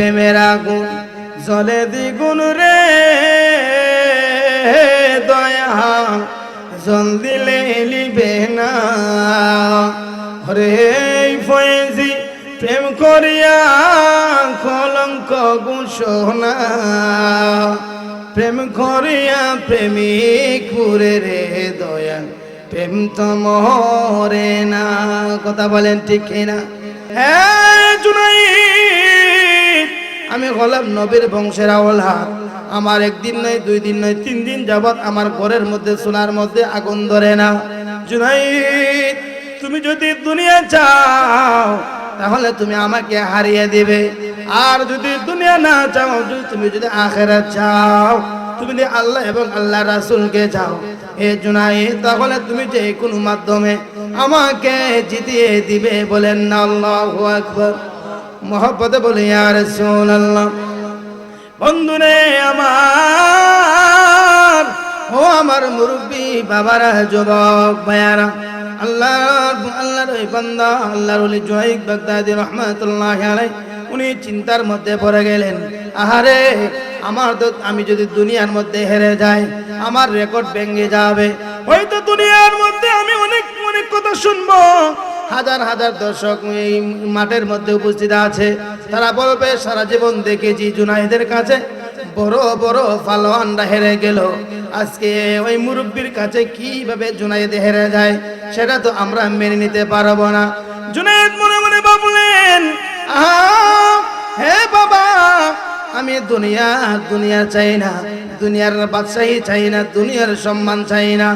প্রেমের আগুন জ্বলে দ্বিগুণ রে দয়া জল দিলে লিবে না রে ফয়েজি প্রেম করিয়া কলঙ্ক ঘোষণা প্রেম করিয়া প্রেমিক পুরে রে দয়া প্রেম তো মরে না কথা বলেন ঠিক কিনা হ্যাঁ জুনাইদ আমি হলাম নবীর বংশের আওলাদ আমার একদিন নয় দুই দিন নয় 3 দিন যাবত আমার ঘরের মধ্যে সোনার মধ্যে আগুন ধরে না জুনাইদ তুমি যদি দুনিয়া চাও তাহলে তুমি আমাকে হারিয়ে দিবে আর যদি দুনিয়া না চাও তুমি যদি আখিরাত চাও তুমি যদি আল্লাহ এবং আল্লাহ রাসূলকে চাও হে জুনাইদ তাহলে তুমি যে কোনো মাধ্যমে আমাকে জিতিয়ে দিবে বলেন না আল্লাহু আকবার মোহব্বতে বলে ইয়া রাসূলুল্লাহ বন্ধুরে আমার ও আমার মুরব্বি বাবারা যুবক ভাইয়ারা আল্লাহর ওই বান্দা আল্লাহর ওলি জুনাইদ বাগদাদী রাহমাতুল্লাহি আলাইহি উনি চিন্তার মধ্যে পড়ে গেলেন আহারে আমি যদি দুনিয়ার মধ্যে হেরে যাই আমার রেকর্ড ভেঙে যাবে হয়তো দুনিয়ার মধ্যে আমি অনেক অনেক কথা শুনবো হাজার হাজার দর্শক এই মাঠের মধ্যে উপস্থিত আছে তারা বলবে সারা জীবন দেখেছি জুনাইদের কাছে বড় বড় পালোয়ানরা হেরে গেল আজকে ওই মুরব্বির কাছে কিভাবে জুনাইদ হেরে যায় সেটা তো আমরা মেনে নিতে পারবো না জুনাইদ মনে মনে ভাবলেন হে বাবা আমি দুনিয়া চাই না দুনিয়ার বাদশাহী চাই না দুনিয়ার সম্মান চাই না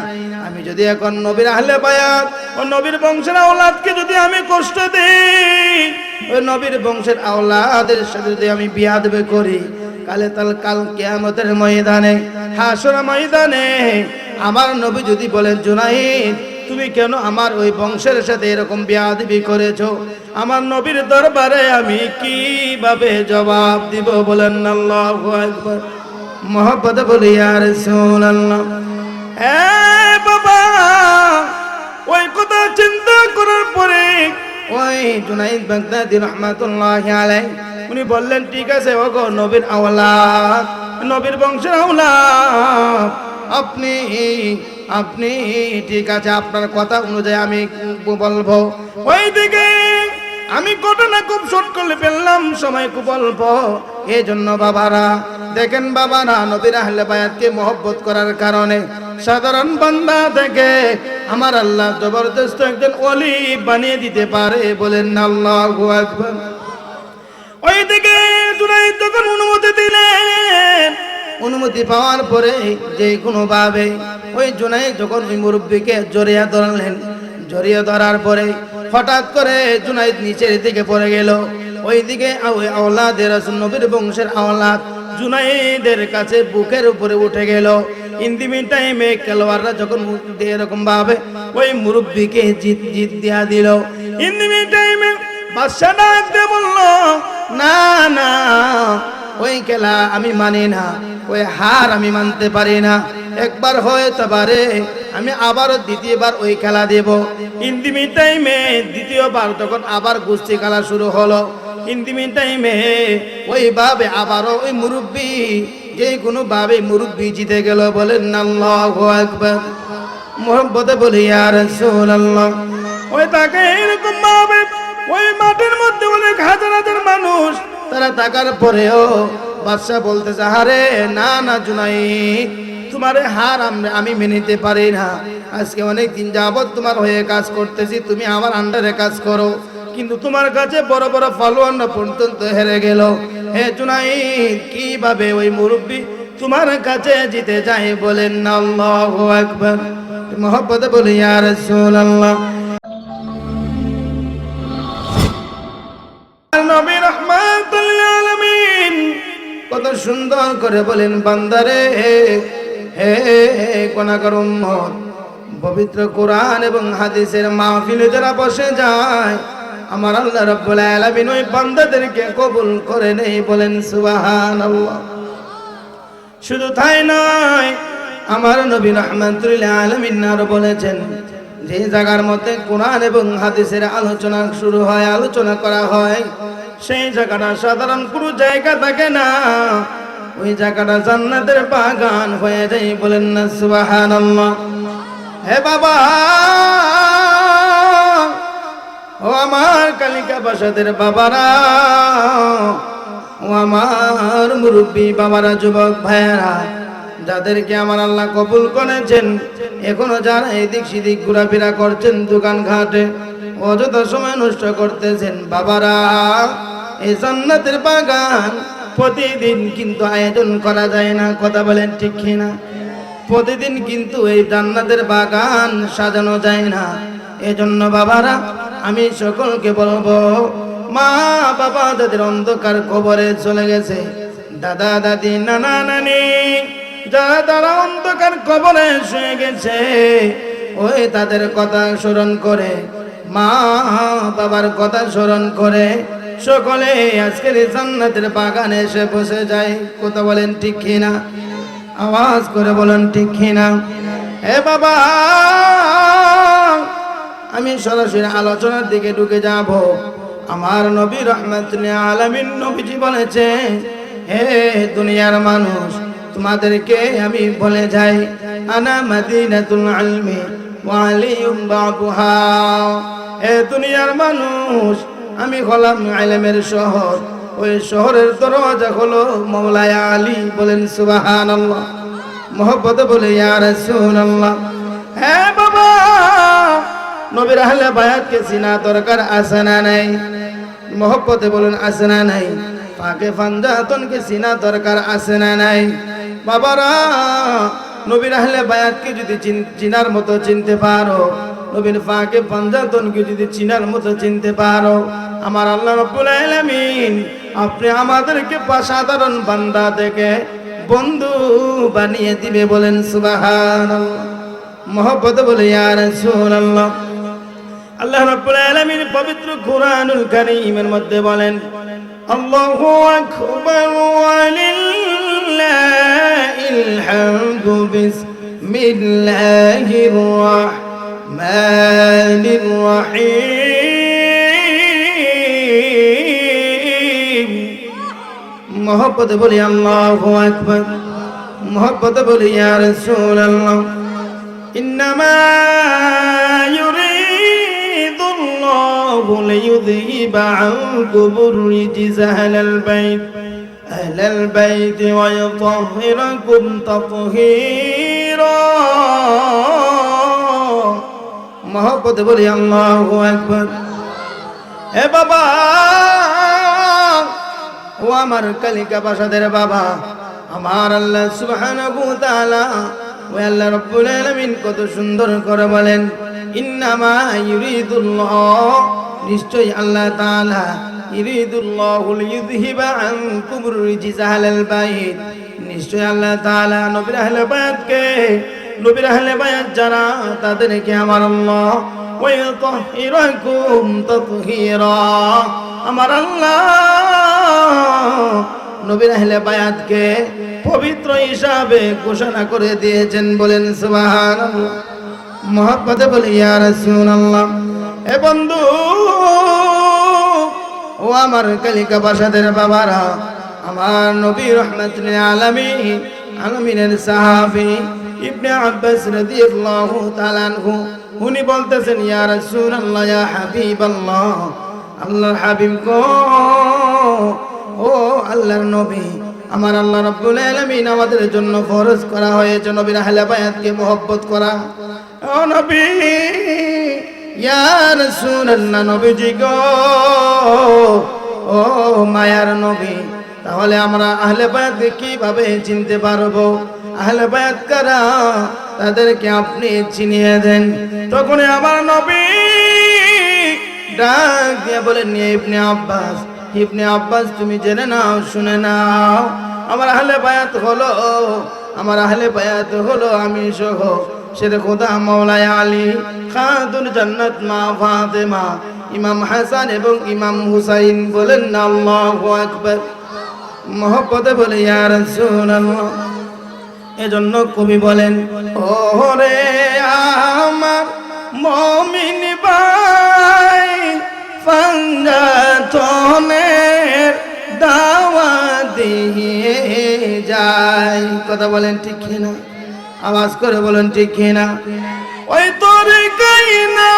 আমি যদি এখন নবীর আহলে বায়াত ও নবীর বংশের আওলাদকে যদি আমি কষ্ট দেই ওই নবীর বংশের আওলাদের সাথে যদি আমি বিয়াদবি করি কাল কিয়ামতের ময়দানে হাসর ময়দানে আমার নবী যদি বলেন জুনাইদ তুমি কেন আমার ওই বংশের সাথে এরকম বিয়াদবি করেছো আমার নবীর দরবারে আমি কিভাবে জবাব দিব বলেন আল্লাহু আকবার মোহব্বতে বলি ইয়া রাসূলুল্লাহ এ বাবা ওই কথা চিন্তা করার পরে ওই জুনাইদ বাগদাদী রাহমাতুল্লাহি আলাইহি উনি বললেন ঠিক আছে ওগো নবীর আওলাদ নবীর বংশের আওলাদ আপনি ঠিক আছে আপনার কথা অনুযায়ী আমি বলবো ওইদিকে আমি ঘটনা খুব শর্ট করে ফেললাম সময় খুব অল্প এই জন্য বাবারা দেখেন বাবারা নবীর আহলে বায়াতকে মহব্বত করার কারণে সাধারণ বান্দা থেকে আমার আল্লাহ জবরদস্ত একজন ওলি বানিয়ে দিতে পারে বলেন আল্লাহু আকবার ওইদিকে জুনাইদ তখন অনুমতি দিলেন অনুমতি পাওয়ার পরে যে কোনো ভাবে ওই জুনাইদ যখন ওই মুরব্বিকে জড়িয়ে ধরলেন জড়িয়ে ধরার পরে হঠাৎ করে জুনাইদ নিচের দিকে পড়ে গেল ওইদিকে ওই আওলাদের রাসূল নবীর বংশের আওলাদ জুনাইদের কাছে বুকের উপরে উঠে গেল ইন্দিমিন টাইমে খেলোয়াড়রা যখন এরকম ভাবে ওই মুরব্বিকে জিত দিয়া দিল ইন্দিমিন টাইমে বাদশা ডাক দিয়ে বলল না না ওই খেলা আমি মানি না ওই হার আমি মানতে পারি না একবার হয়তো পারে আমি আবারও দ্বিতীয়বার ওই খেলা দেব ইন্দিমিন টাইমে দ্বিতীয়বার তখন আবার কুস্তি খেলা শুরু হলো ইন্দিমিন টাইমে ওইভাবে আবারও ওই মুরব্বি যে কোনো ভাবে মুরব্বি জিতে গেল বলেন আল্লাহু আকবার মুহাব্বতে বলি ইয়া রাসূলুল্লাহ ওই তাকে এরকম ভাবে ওই মাঠের মধ্যে অনেক হাজার হাজার মানুষ তারা তাকার পরেও বাদশা বলতেছে আরে না না জুনাইদ তোমার হার আমি মেনে নিতে পারি না আজকে অনেক দিন যাবত তোমার হয়ে কাজ করতেছি তুমি আমার আন্ডারে কাজ করো কিন্তু তোমার কাছে বড় বড় পালোয়ানরা পর্যন্ত হেরে গেল হে জুনাইদ কিভাবে ওই মুরব্বি তোমার কাছে জিতে যায় বলেন আল্লাহু আকবার মুহাব্বতে বলি ইয়া রাসূলুল্লাহ নবী রাহমাতুল লিল আলামিন কত সুন্দর করে বলেন বান্দারে হে গুনাহগার উম্মত পবিত্র কোরআন এবং হাদিসের মাহফিলে যারা বসে যায় আমার আল্লাহ রাব্বুল আলামিন ওই বান্দাদেরকে কবুল করে নেই বলেন সুবহানাল্লাহ শুধু তাই নয় আমার নবী রাহমাতুল লিল আলামিন আরো বলেছেন যে জায়গার মধ্যে কোরআন এবং হাদিসের আলোচনা শুরু হয় আলোচনা করা হয় সেই জায়গাটা সাধারণ কোনো জায়গা থাকে না, ওই জায়গাটা জান্নাতের বাগান হয়ে যায়। বলেন না সুবহানাল্লাহ। হে বাবা, ও আমার কালিকা বাসাদের বাবারা, ও আমার মুরব্বী বাবারা, যুবক ভাইয়েরা, যাদেরকে আমার আল্লাহ কবুল করেছেন, এখনো যারা এদিক সেদিক ঘোরাফেরা করছেন, দোকান ঘাটে অযথা সময় নষ্ট করতেছেন, বাবারা, এই জান্নাতের বাগান প্রতিদিন কিন্তু আয়োজন করা যায় না। কথা বলেন ঠিক কিনা? প্রতিদিন কিন্তু এই জান্নাতের বাগান সাজানো যায় না। এজন্য বাবারা, আমি সকলকে বলবো, মা বাবা যাদের অন্ধকার কবরে চলে গেছে, দাদা দাদি নানা নানি যারা তারা অন্ধকার কবরে শুয়ে গেছে, ওই তাদের কথা স্মরণ করে, মা বাবার কথা স্মরণ করে সকলে আজকের এই জান্নাতের বাগানে এসে বসে যায়। কথা বলেন ঠিক কিনা? আওয়াজ করে বলেন ঠিক কিনা? হে বাবা, আমি সরাসরি আলোচনার দিকে ঢুকে যাব। আমার নবী রাহমাতুল আলামিন নবীজি বলেছে, হে দুনিয়ার মানুষ, তোমাদেরকে আমি বলে যাই, আনা মাদিনাতুল ইলমি ওয়া আলিয়ুম বাবুহা। হে দুনিয়ার মানুষ, আমি হলাম ইলমের শহর, ওই শহরের দরজা হলো মাওলানা আলী। বলেন সুবহানাল্লাহ। মোহব্বতে বলে ইয়া রাসূলুল্লাহ। হে বাবা, নবীর আহলে বায়াতকে চিনা দরকার আছে না নাই? মোহব্বতে বলুন আছে না নাই? পাকে ফানজাতনকে চিনা দরকার আছে না নাই? বাবারা, নবীর আহলে বায়াতকে যদি চিনার মতো চিনতে পারো, নবীর পাকে ফানজাতনকে যদি চিনার মতো চিনতে পারো, আমার আল্লাহ রাব্বুল আলামিন আপনি আমাদেরকে সাধারণ বান্দা থেকে বন্ধু বানিয়ে দিবে। বলেন সুবহানাল্লাহ। মোহব্বতে বলে ইয়া রাসূলুল্লাহ। আল্লাহ রাব্বুল আলামিন পবিত্র কুরআনুল কারীমের মধ্যে বলেন, আল্লাহু আকবার ওয়া লিল্লাহিল হামদু বিসমিল্লাহির রাহমানির রহিম। মোহব্বতে বলি আল্লাহু আকবার। মোহব্বতে বলি ইয়া রাসূলুল্লাহ। ইন্নামা يريد الله ليذهب عنكم الرجس أهل البيت ويطهركم تطهيرا। محبت بولي الله أكبر। এ বাবা, ও আমার কালিকা বাসাদের বাবা, আমার আল্লাহ সুবহানাহু ওয়া তাআলা, ও আল্লাহ রাব্বুল আলামিন কত সুন্দর করে বলেন, ইন্নামা ইউরিদুল্লাহ, নিশ্চয়ই আল্লাহ তাআলা, ইউরিদুল্লাহু লিইয়ুযহিবা আনকুমুর রিজসা আহলাল বাইত, নিশ্চয়ই আল্লাহ তাআলা নবীর আহলে বায়াতকে, নবীর আহলে বায়াত যারা, তাদেরকে আমার আল্লাহ ওয়া ইউতাহহিরাকুম তাতহীরা, আমার আল্লাহ নবীর আহলে বায়াতকে পবিত্র হিসাবে ঘোষণা করে দিয়েছেন। বলেন সুবহানাল্লাহ। মোহব্বতে বলি ইয়া রাসূলুল্লাহ। এ বন্ধু, ও আমার কালিকা বাসাদের বাবারা, আমার নবী রাহমাতুল আলামিন, আলামিনের সাহাবী ইবনে আব্বাস রাদিয়াল্লাহু তাআলা আনহু, উনি বলতেছেন, ইয়া রাসূলুল্লাহ, ইয়া হাবিবাল্লাহ, আল্লাহর হাবিব গো, ও আল্লাহর নবী, আমার আল্লাহ রাব্বুল আলামিন আমাদের জন্য ফরজ করা হয়েছে নবীর আহলে বায়াতকে মহব্বত করা। ও নবী, ইয়া রাসূলুল্লাহ, নবীজি গো, ও মায়ার নবী, তাহলে আমরা আহলে বায়াতকে কিভাবে চিনতে পারবো? আহলে বায়াত কারা, তাদেরকে আপনি চিনিয়ে দেন। তখন আমার নবী ডাক দিয়ে বলেন, ইবনে আব্বাস, ইবনে আব্বাস, তুমি জেনে নাও, শুনে নাও, আমার আহলে বায়াত হলো, আমার আহলে বায়াত হলো আমি সহ শের খোদা মাওলানা আলী, খাতুন জান্নাত মা ফাতেমা, ইমাম হাসান এবং ইমাম হুসাইন। বলেন না আল্লাহু আকবার। মোহব্বতে বলে ইয়া রাসূলুল্লাহ। এজন্য কবি বলেন, ওরে আমার মুমিন ভাই, ফাঞ্জাতনে দাওয়াত দিয়ে যায়। কথা বলেন ঠিক কিনা? আওয়াজ করে বলেন ঠিক কিনা? ওই তরিকায় না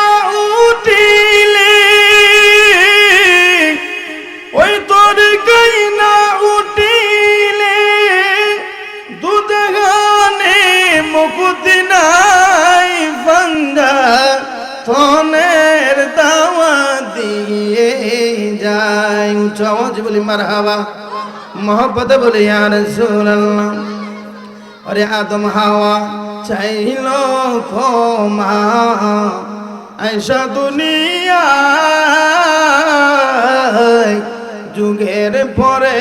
উঠিলে, ওই তরিকায় না উঠিলে দুধগানে মুকুতি নাই বান্দা থনের দাওয়াত দিয়ে যায়। উচ্চ আওয়াজ বলি মারহাবা, মোহব্বতে বলি ইয়া রাসূলুল্লাহ। আরে আদম হাওয়া চাইল ক্ষমা, আয়েশা দুনিয়ায় যুগের পরে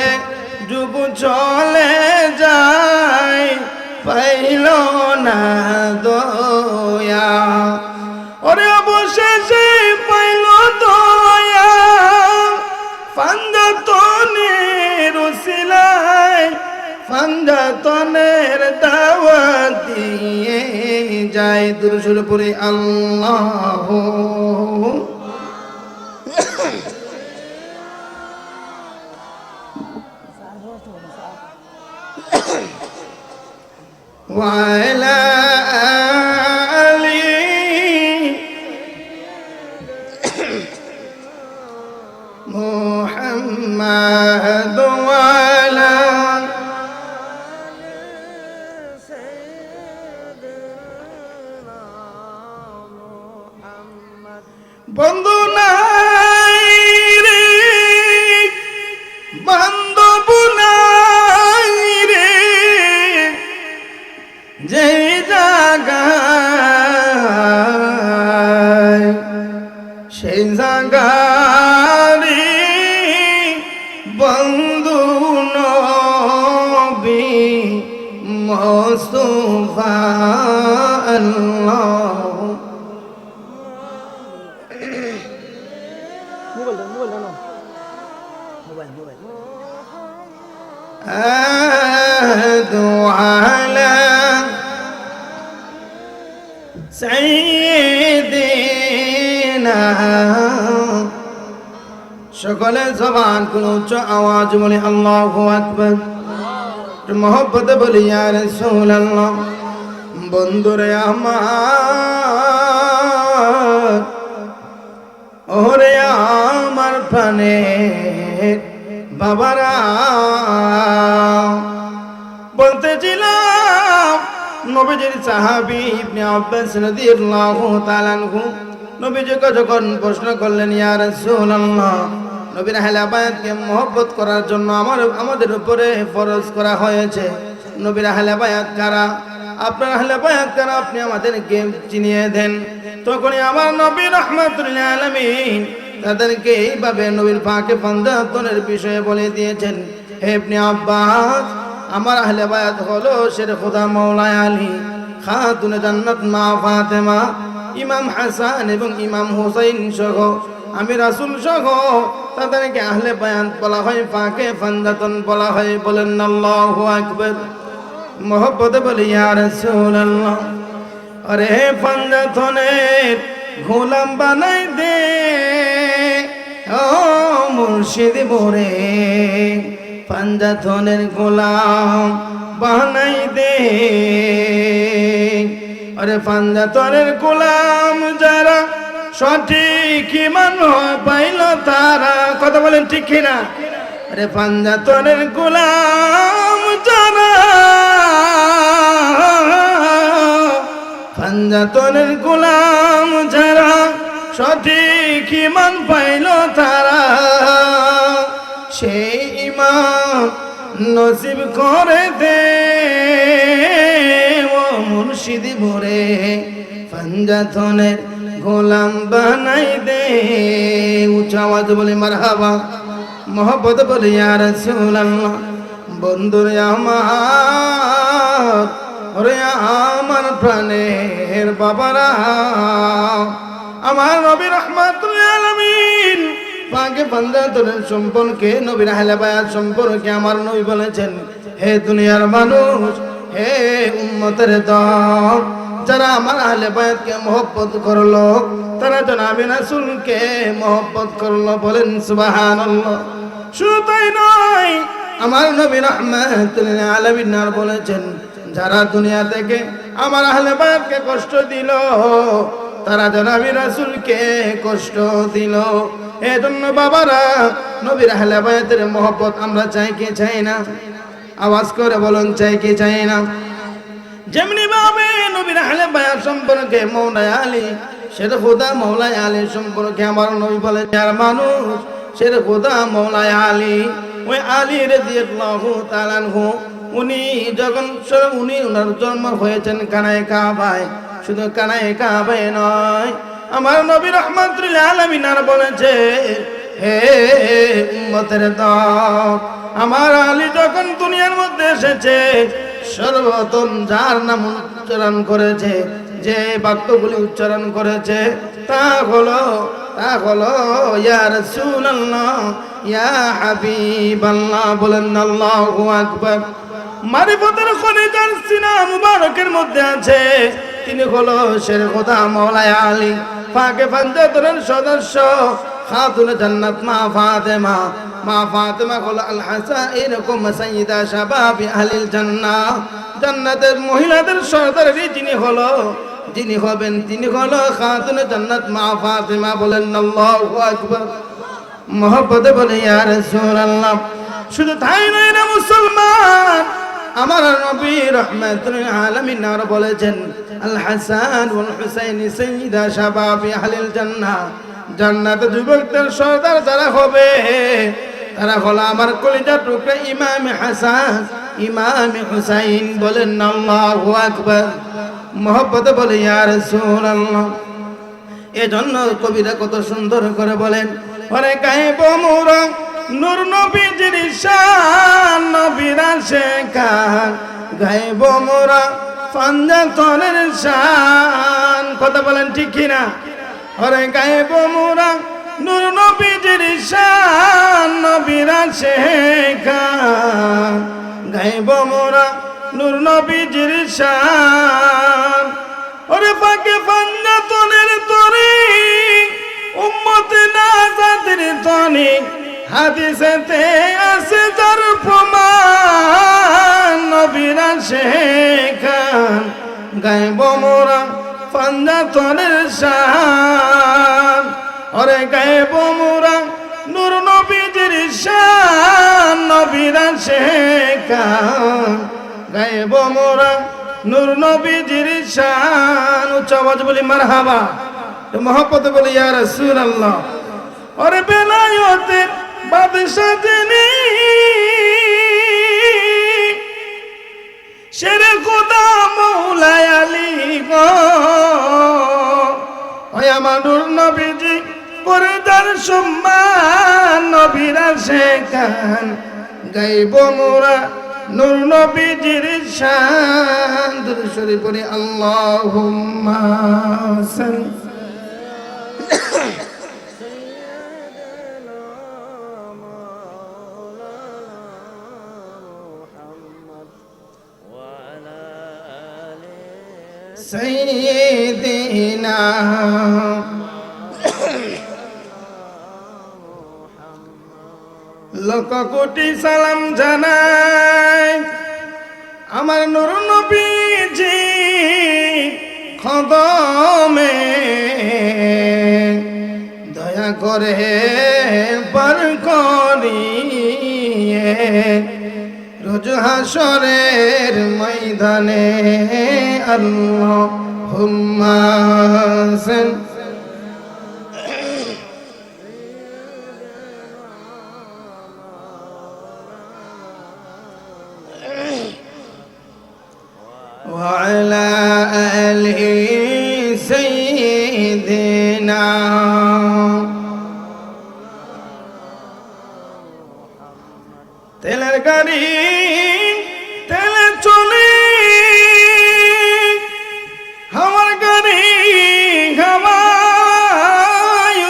যুগ চলে যায়, পাইল না দয়া। ওরে অবশেষে পাইল দয়া, ফান্দাতনের উসিলায়, ফান্দাতনের দাওয়াত দিয়ে যায়। দুরূদ পড়ে আল্লাহ ওয়ালা আলি মুহাম্মাদ ওয়ালা বন্ধু নাই রে, বান্ধব নাই রে, যে জায়গায় সেই জায়গারি বন্ধু নবী মুস্তাফা আল্লাহ। على سيدنا সকলে জবান কোন উচ্চ আওয়াজ বলে আল্লাহু আকবার। মোহব্বত বলি ইয়া রাসূলুল্লাহ। বন্ধুরে আমার, ওরে আমার প্রাণের বাবারা, বলতেছিলাম নবীজির সাহাবী ইবনে আব্বাস রাদিয়াল্লাহু তাআলা আনহু নবীজিকে যখন প্রশ্ন করলেন, ইয়া রাসূলুল্লাহ, নবীর আহলে বায়াতকে মহব্বত করার জন্য আমাদের উপরে ফরজ করা হয়েছে। নবীর আহলে বায়াত কারা? আপনার আহলে বায়াত কারা? আপনি আমাদেরকে চিনিয়ে দেন। তখনই আমার নবী রাহমাতুল লিল আলামিন তাদেরকে এইভাবে নবীর পাকে ফান্দাতনের বিষয়ে বলে দিয়েছেন। হে ইবনে আব্বাস, আমার আহলে বায়াত হলো শের খোদা মাওলানা আলী, খাতুনে জান্নাত মা ফাতেমা, ইমাম হাসান এবং ইমাম হুসাইন সহ আমি রাসূল সহ তাদেরকে আহলে বায়াত বলা হয়, পাকে ফান্দাতন বলা হয়। বলেন আল্লাহু আকবার। মোহব্বতে বলি ইয়া রাসূলুল্লাহ। আরে ফান্দাতনের গোলাম বানাই দে ও মুর্শিদ মোরে, ফান্দাতনের গোলাম বানাই দে। আরে ফান্দাতনের গোলাম যারা সঠিক ঈমান পাইল তারা, কথা বলেন ঠিক কিনা? আরে ফান্দাতনের গোলাম যারা, ফান্দাতনের গোলাম যারা সঠিক ঈমান পাইল তারা, সেই ঈমান নসিব করে দে ও মুর্শিদ মোরে, ফান্দাতনের গোলাম বানাই দে। উচ্চ আওয়াজ বলে মারহাবা, মোহব্বত বলে ইয়া রাসূলুল্লাহ। বন্ধুরে আমার, ওরে আমার প্রাণের বাবারা, আমার নবী রাহমাতুল লিল আলামিন পাকে ফান্দাতনের সম্পর্কে, নবীর আহলে বায়াত সম্পর্কে আমার নবী বলেছেন, হে দুনিয়ার মানুষ, হে উম্মতের দল, যারা আমার আহলে বায়াতকে মহব্বত করলো তারা জনাবে রাসূলকে মহব্বত করলো। বলেন সুবহানাল্লাহ। শুধু তাই নয়, আমার নবী রাহমাতুল লিল আলামিন আর বলেছেন, যারা দুনিয়া থেকে আমার আহলে বায়াতকে কষ্ট দিল, তারা যেন আমি রাসূলকে কষ্ট দিল। এজন্য বাবারা, নবীর আহলে বায়াতের মহব্বত আমরা চাই কি চাই না? আওয়াজ করে বলুন, চাই কি চাই না? যেমনি ভাবে নবীর আহলে বায়াত সম্পর্কে মওলা আলী শের খোদা মওলা আলী সম্পর্কে আমার নবী বলে, যার মানুষ শের খোদা মওলা আলী, ওই আলী রাদিয়াল্লাহু তাআলা আনহু, উনি যখন উনি ওনার জন্ম হয়েছেন কানায় কাবায়, শুধু কানায় কাবায় নয়, আমার নবী রাহমাতুল লিল আলামিন আর বলেছে, হে উম্মতের দল, আমার আলী যখন দুনিয়ার মধ্যে এসেছে, সর্বপ্রথম যার নাম উচ্চারণ করেছে, যে বাক্যগুলি উচ্চারণ করেছে, তা হলো ইয়া রাসূলুল্লাহ, ইয়া হাবিবাল্লাহ। বলেন আল্লাহু আকবার। মারিফতের খনিজার সিনা মুবারকের মধ্যে আছে, তিনি হলো শের খোদা মওলা আলী, পাকে পাঞ্জাতনের সদস্য, খাতুনে জান্নাত মা ফাতেমা হলো আল হাসাইন কুম সাইয়্যিদা শাবাবি আহলিল জান্নাহ, জান্নাতের মহিলাদের সর্দারি যিনি হবেন, তিনি হলো খাতুনে জান্নাত মা ফাতেমা। বলেন আল্লাহু আকবার। মহব্বতে বলে ইয়া রাসূলুল্লাহ। শুধু তাই নয় রে মুসলমান, আমার নবী রাহমাতুল লিল আলামিন আর বলেছেন, আল হাসান ওয়াল হুসাইন সাইয়্যিদা শাবাবি আহলিল জান্নাহ, জান্নাতে যুবকদের সর্দার যারা হবে, তারা হলো আমার কলিজার টুকরা ইমামে হাসান, ইমামে হুসাইন। বলেন আল্লাহু আকবার। মহব্বতে বলে ইয়া রাসূলুল্লাহ। এজন্য কবিরা কত সুন্দর করে বলেন, ওরে গায়েব মোরা নূর নবীজির শান, নবীরা শেখান গায়েব মোরা পাঞ্জাতনের শান। কথা বলেন ঠিক কিনা? ওরে গায়েব মোরা নূর নবীজির শান, নবীরা শেখান গায়েব মোরা নূর নবীজির শান। ওরে পাকে পাঞ্জাতনের তরি, উম্মতে নাজাতের তনি, হাদিসেতে আছে যার প্রমাণ, নবীরা শেখান গায়েব মোরা পাঞ্জাতনের শান। ওরে গায়েব মোরা নূর নবীজির শান, নবীরা শেখান গায়েব মোরা নূর নবীজির শান। উচ্চ আওয়াজ বলি মারহাবা। মহব্বতে বলি ইয়া রাসূলুল্লাহ। ওরে বেলায়েতের বাদশা যিনি, শের খোদা মওলা আলী গো, ওই আমার নূর নবীজি করে যার সম্মান, নবীরা শেখান গায়েব মোরা নূর নবীজির শান। দুরূদ শরীফ পড়ি আল্লাহুম্মা সাল্লি সাইয়্যিদিনা লক্ষ কোটি সালাম জানাই আমার নূর নবীজি কদমে, দয়া করে পার করিয়ে রোজ হাসরের ময়দানে। আল্লাহুম্মা সাল্লি وعلى آل سيدنا তেলের গাড়ি তেলে চলে, আমার গাড়ি ঘামায়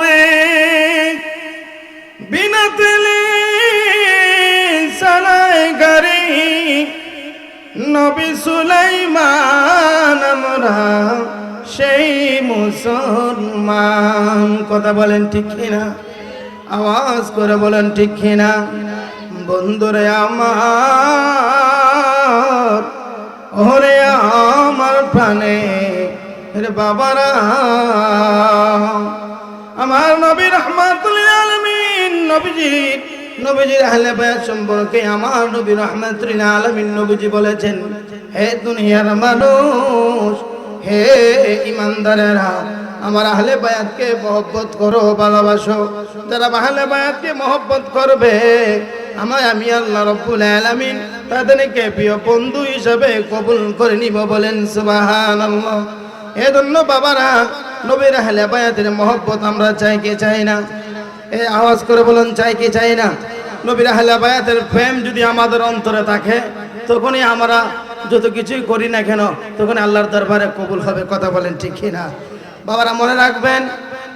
রে, বিনা তেলে চালায় গাড়ি নবী সুলাইমান, আমরা সেই মুসলমান। কথা বলেন ঠিক কিনা? আওয়াজ করে বলেন ঠিক কিনা? বন্ধুরে আমার, ওরে আমার প্রাণে রে বাবারা, আমার নবী রাহমাতুল লিল আলামিন নবীজির আহলে বায়াত সম্পর্কে আমার নবী রাহমাতুল লিল আলামিন নবীজি বলেছেন, হে দুনিয়ার মানুষ, হে ইমানদারেরা, আমার আহলে বায়াতকে মহব্বত করো, ভালোবাসো। যারা আহলে বায়াতকে মহব্বত করবে, আমি আল্লাহ রাব্বুল আলামিন তাদেরকে প্রিয় বন্ধু হিসেবে কবুল করে নিব। বলেন সুবহানাল্লাহ। এজন্য বাবারা, নবীর আহলে বায়াতের মহব্বত আমরা চাই কি চাই না? এই আওয়াজ করে বলেন, চাই কি চাই না? নবীর আহলে বায়াতের প্রেম যদি আমাদের অন্তরে থাকে, তখনই আমরা যত কিছুই করি না কেন, তখন আল্লাহর দরবারে কবুল হবে। কথা বলেন ঠিক কি না? বাবারা মনে রাখবেন,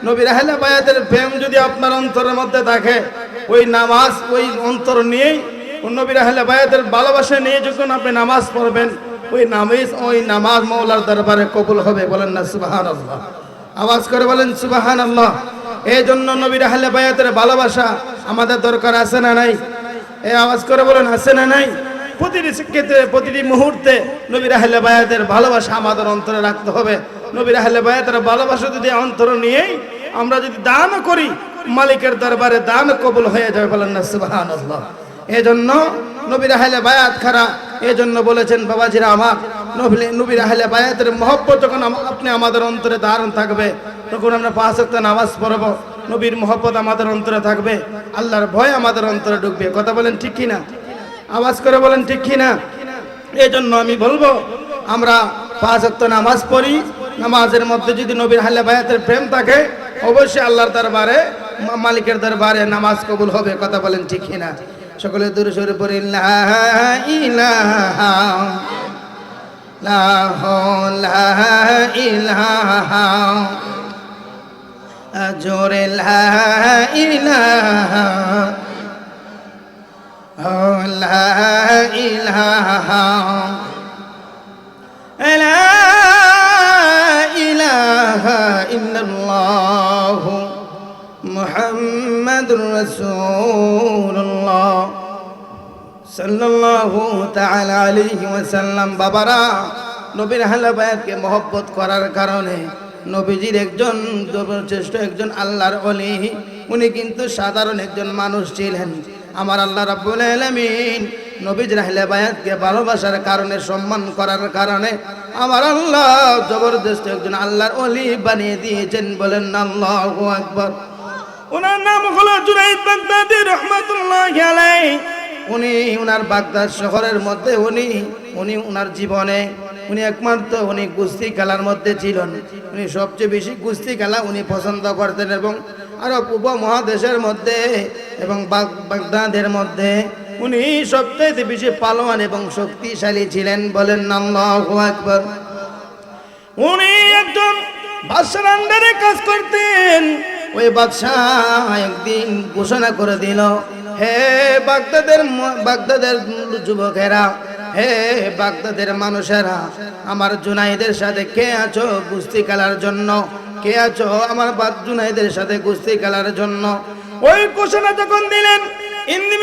নবীর আহলে বায়াতের প্রেম যদি আপনার অন্তরের মধ্যে থাকে, ওই নামাজ ওই অন্তর নিয়েই, নবীর আহলে বায়াতের ভালোবাসা নিয়ে যখন আপনি নামাজ পড়বেন, ওই নামাজ মওলার দরবারে কবুল হবে। বলেন না সুবহানাল্লাহ? আওয়াজ করে বলেন সুবহানাল্লাহ। এই জন্য নবীর আহলে বায়াতের ভালোবাসা আমাদের দরকার আছে না নাই? এই আওয়াজ করে বলেন, আছে না নাই? প্রতিটি ক্ষেত্রে, প্রতিটি মুহূর্তে নবীর আহলে বায়াতের ভালোবাসা আমাদের অন্তরে রাখতে হবে। নবীর আহলে বায়াতের ভালোবাসা যদি অন্তর নিয়েই আমরা যদি দান করি, মালিকের দরবারে দান কবুল হয়ে যাবে। বলেন না সুবহানাল্লাহ? এজন্য নবীর আহলে বায়াত খারা, এজন্য বলেছেন বাবাজিরা আমার, নবীর আহলে বায়াতের মহব্বত যখন আপনি আমাদের অন্তরে ধারণ থাকবে, তখন আমরা 5 ওয়াক্ত নামাজ পড়ব, নবীর মহব্বত আমাদের অন্তরে থাকবে, আল্লাহর ভয় আমাদের অন্তরে ঢুকবে। কথা বলেন ঠিক কিনা? আওয়াজ করে বলেন ঠিক কিনা? এজন্য আমি বলবো, আমরা 5 ওয়াক্ত নামাজ পড়ি, নামাজের মধ্যে যদি নবীর আহলে বায়াতের প্রেম থাকে, অবশ্যই আল্লাহর দরবারে, মালিকের দরবারে নামাজ কবুল হবে। কথা বলেন ঠিক কিনা? সকলে দূরে সরে পড়ি, লা ইলাহা লা ইলাহা, জোরে লা ইলাহা লা ইলাহা লা ইলাহা ইল্লাল্লাহু মুহাম্মাদুর রাসূলুল্লাহ সাল্লাল্লাহু তাআলা আলাইহি ওয়াসাল্লাম। বাবারা, নবীর আহলে বায়াতকে মহব্বত করার কারণে নবীজির একজন সর্বশ্রেষ্ঠ একজন আল্লাহর ওলি, উনি কিন্তু সাধারণ একজন মানুষ ছিলেন। আমার আল্লাহ রাব্বুল আলামিন নবীজির আহলে বায়াতকে ভালোবাসার কারণে, সম্মান করার কারণে আমার আল্লাহ জবরদস্ত একজন আল্লাহর ওলি বানিয়ে দিয়েছেন। বলেন না আল্লাহু আকবার। ওনার নাম হলো জুনাইদ বাগদাদী রাহমাতুল্লাহি আলাইহি। উনি ওনার বাগদাদ শহরের মধ্যে উনি ওনার জীবনে উনি একমাত্র উনি কুস্তি খেলার মধ্যে ছিলেন। উনি সবচেয়ে বেশি কুস্তি খেলা উনি পছন্দ করতেন, এবং আরব উপমহাদেশের মধ্যে এবং বাগদাদের মধ্যে উনি সবচেয়ে বেশি পালোয়ান এবং শক্তিশালী ছিলেন। বলেন আল্লাহু আকবার। উনি একজন বাদশার আন্ডারে কাজ করতেন। ওই বাদশাহ একদিন ঘোষণা করে দিল, হে বাগদাদের যুবকেরা, হে বাগদাদের মানুষেরা, আমার জুনাইদের সাথে কে আছো কুস্তি খেলার জন্য? কে আছো আমার জুনাইদের সাথে কুস্তি খেলার জন্য? ওই ঘোষণা যখন দিলেন, ইন দি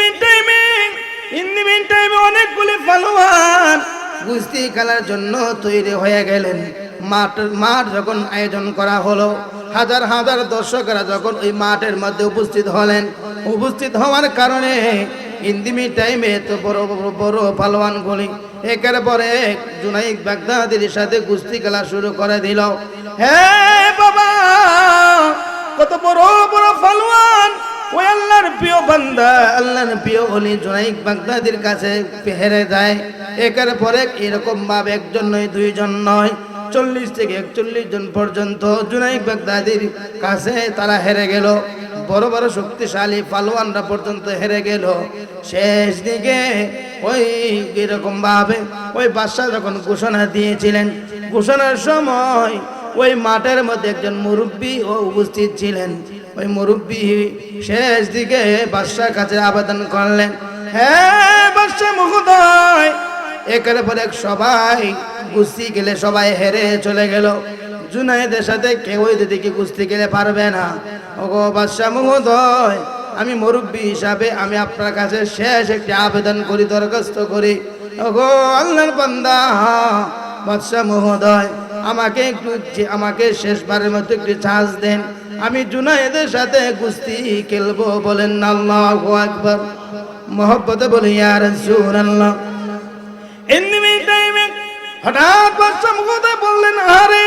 মিন টাইমে অনেকগুলি পালোয়ান কুস্তি খেলার জন্য তৈরি হয়ে গেলেন। মাঠ যখন আয়োজন করা হলো, হাজার হাজার দর্শকরা যখন ওই মাঠের মধ্যে উপস্থিত হলেন, উপস্থিত হওয়ার কারণে ইন্দিমি টাইমে তো বড় পালোয়ানগুলি একের পরে জুনাইদ বাগদাদির সাথে কুস্তি খেলা শুরু করে দিল। হে বাবা, কত বড় বড় পালোয়ান! ওই আল্লাহর প্রিয় বান্দা, আল্লাহর প্রিয় ওলি জুনাইদ বাগদাদির কাছে হেরে যায়। একের পরে এরকম ভাবে একজন নয়, দুইজন নয়, 40 থেকে 41 জন পর্যন্ত জুনাইদ বাগদাদির কাছে তারা হেরে গেল। বড় বড় শক্তিশালী পালোয়ানরা পর্যন্ত হেরে গেল। শেষ দিকে ওই এরকম ভাবে ওই বাদশা যখন ঘোষণা দিয়েছিলেন, ঘোষণার সময় ওই মাঠের মধ্যে একজন মুরব্বী ও উপস্থিত ছিলেন। ওই মুরব্বী শেষ দিকে বাদশার কাছে আবেদন করলেন, হ্যাঁ বাদশা মহোদয়, একের পর এক সবাই কুস্তি খেলে সবাই হেরে চলে গেল। জুনাইদের সাথে কেউই যদি কি কুস্তি খেলে পারবে না। ওগো বাদশা মহোদয়, আমি মুরব্বী হিসাবে আমি আপনার কাছে শেষ একটি আবেদন করি, দরখাস্ত করি, ওগো আল্লাহর বান্দা বাদশাহ মহোদয়, আমাকে শেষবারের মতো একটি চান্স দেন, আমি জুনায়েদের সাথে কুস্তি খেলবো। বলেন আল্লাহু আকবার। মোহব্বতে বলি ইয়া রাসূলুল্লাহ। এমনি টাইমে হঠাৎ বাদশাহ মহোদয় বললেন, আরে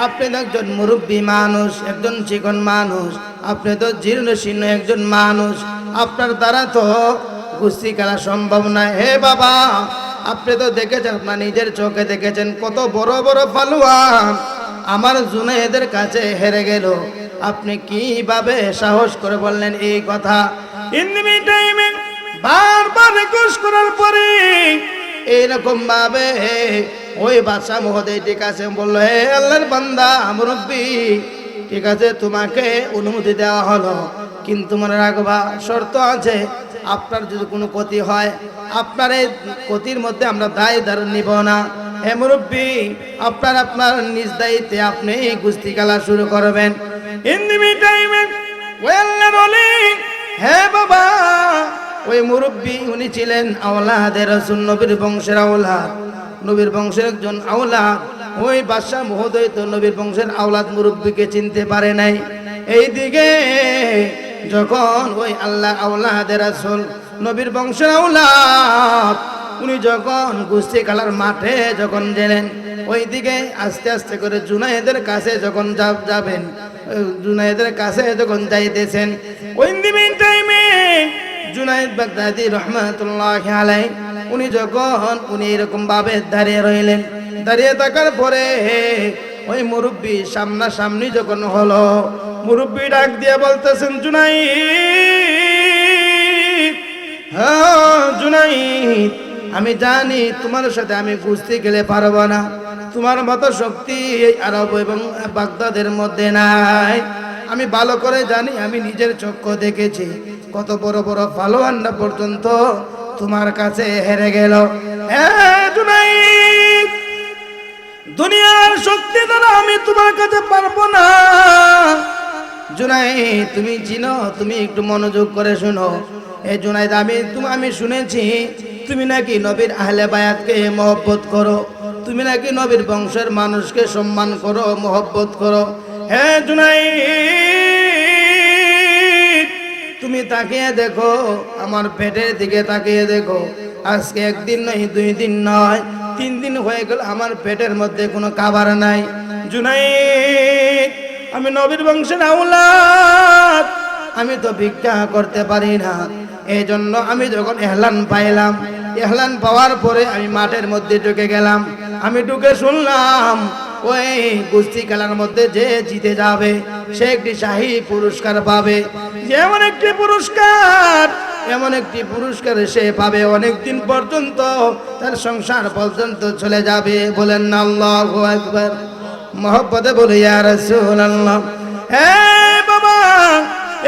আপনি তো একজন মুরব্বী মানুষ, একজন চিকন মানুষ, আপনি তো জীর্ণ শীর্ণ একজন মানুষ, আপনার দ্বারা তো কুস্তি খেলা সম্ভব নয়। হে বাবা, আপনি তো দেখেছেন, আপনার নিজের চোখে দেখেছেন কত বড় বড় পালোয়ান আমার জুনায়েদের কাছে হেরে গেল, আপনি কিভাবে সাহস করে বললেন এই কথা? ইন্দিমি টাইমে বারবার রিকোয়েস্ট করার পরে এইরকম ভাবে ওই বাদশাহ মহোদয় ঠিক আছে বললো, হে আল্লাহর বান্দা মুরব্বী, ঠিক আছে তোমাকে অনুমতি দেওয়া হলো, কিন্তু মনে রাখবা শর্ত আছে, আপনার যদি কোনো ক্ষতি হয় আপনার এই ক্ষতির মধ্যে আমরা দায়দার নিব না। হে মুরব্বী, আপনার নিজ দায়িত্বে আপনি কুস্তি খেলা শুরু করবেন। ইন দি মিন টাইমে ওই আল্লাহর ওলি, হে বাবা, ওই মুরব্বী উনি ছিলেন আওলাদে রাসূল, নবীর বংশের আওলাদ, নবীর বংশের একজন আওলাদ। ওই বাদশাহ মহোদয় তো নবীর বংশের আওলাদ মুরব্বীকে চিনতে পারে নাই। এইদিকে যখন ওই আল্লাহ আওলাদে রাসূল, নবীর বংশের আওলাদ, উনি যখন কুস্তি খেলার মাঠে যখন গেলেন, ওইদিকে আস্তে আস্তে করে জুনায়েদের কাছে যখন যাবেন, জুনায়েদের কাছে যখন যাইতেছেন, ওই দিন টাইমে জুনায়েদ বাগদাদী রহমাতুল্লাহি আলাইহি উনি এরকম ভাবে দাঁড়িয়ে রইলেন। দাঁড়িয়ে থাকার পরে ওই মুরব্বী সামনাসামনি যখন হলো, মুরব্বী ডাক দিয়ে বলতেছেন, জুনাইদ, হ্যাঁ জুনাইদ, আমি জানি তোমার সাথে আমি কুস্তি খেলে পারবো না, তোমার মতো শক্তি এই আরব এবং বাগদাদের মধ্যে নাই। আমি ভালো করে জানি, আমি নিজের চক্ষু দেখেছি কত বড় বড় পালোয়ানরা পর্যন্ত তোমার কাছে হেরে গেল। জুনাইদ, দুনিয়ার শক্তি দ্বারা আমি তোমার কাছে পারবো না। জুনাইদ তুমি চিনো, তুমি একটু মনোযোগ করে শোনো। এই জুনাইদ, আমি শুনেছি তুমি নাকি নবীর আহলে বায়াতকে মহব্বত করো, তুমি নাকি নবীর বংশের মানুষকে সম্মান করো, মহব্বত করো। হে জুনাইদ, তুমি তাকিয়ে দেখো, আমার পেটের দিকে তাকিয়ে দেখো, আজকে একদিন নয়, 2 দিন নয়, 3 দিন হয়ে গেল আমার পেটের মধ্যে কোনো খাবার নাই। জুনাইদ, আমি নবীর বংশের আওলাদ, আমি তো ভিক্ষা করতে পারি না। এই জন্য আমি যখন এহলান পাইলাম, এহলান পাওয়ার পরে আমি মাঠের মধ্যে ঢুকে গেলাম। আমি ঢুকে শুনলাম ওই কুস্তি খেলার মধ্যে যে জিতে যাবে সে একটি শাহী পুরস্কার পাবে। যেমন একটি পুরস্কার সে পাবে, অনেকদিন পর্যন্ত তার সংসার পর্যন্ত চলে যাবে। বলেন না আল্লাহু আকবার। মহব্বতে বলে ইয়া রাসূলুল্লাহ। হে বাবা,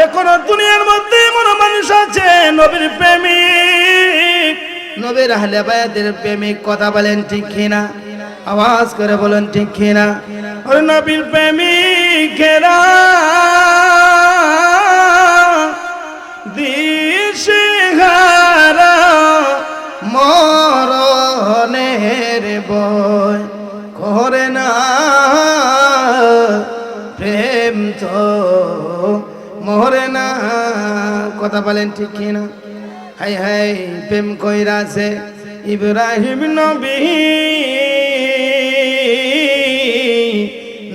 এখনো দুনিয়ার মধ্যে এমন মানুষ আছে নবীর প্রেমিক, নবীর আহলে বায়াতের প্রেমিক। কথা বলেন ঠিক কিনা? আওয়াজ করে বলেন ঠিক কিনা? ওরে নবীর প্রেমিকেরা দিশেহারা মরণের ভয় করে না, প্রেম তো মরে না। কথা বলেন ঠিক কিনা? হাই হাই, প্রেম কইরাছে ইব্রাহিম নবী